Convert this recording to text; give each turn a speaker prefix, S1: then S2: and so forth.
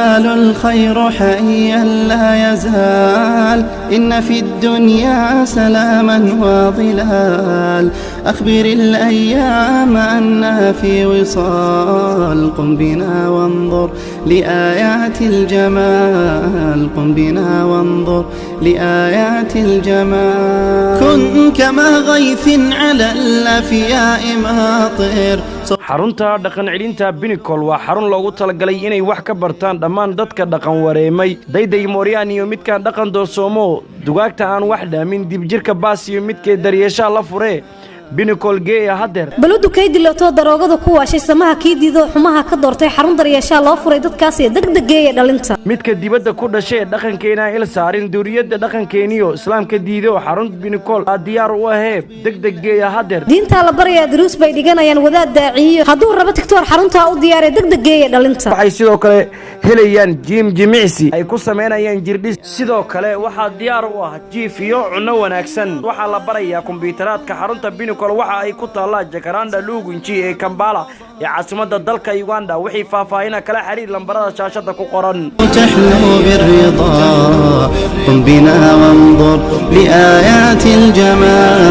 S1: الخير حيا لا يزال إن في الدنيا سلاما وظلال أخبر الأيام أنها في وصال قم بنا وانظر لآيات الجمال قم بنا وانظر لآيات الجمال كن كما غيث على الأفياء ماطر.
S2: xarunta dhaqan celinta Pinnacle waa xarun loogu talagalay inay wax ka bartaan dhammaan dadka dhaqan wareemay dayday Mooriyaan iyo midka dhaqan doorsoomo dugaagta aan wax dhaamin dib jirka baas iyo midka daryeesha la furee Pinnacle geeya hadeer
S3: baladu kaydilooto daroogada ku waashay samaha kiidido xumaha ka doortay xarun daryeesha loo furay dadkaas ee degdegeeya dhalinta
S2: midka dibadda ku dhashay dhaqankeena il saarin duriyada dhaqankeeniyo islaamka diido xarun Pinnacle diyaar u ah degdegeeya hadeer
S3: diinta la barayaa duruus bay dhiganayaan wadaad daaciyo hadduu rabo tiktoor xarunta u diyaarey degdegeeya dhalinta
S2: waxay sidoo kale helayaan jimicsi ay ku sameynayaan jirdhis sidoo kale waxa diyaar u ah jiif iyo cunno wanaagsan waxa la barayaa kombiyuutarada xarunta Pinnacle waxa ay ku taala Jacaranda Lugunji ee Kampala ee caasimadda dalka Uganda wixii faahfaahin kala xiriir lambarada shaashada ku qoran.
S1: تحلو بالرضا قم بنا وانظر لآيات الجمال.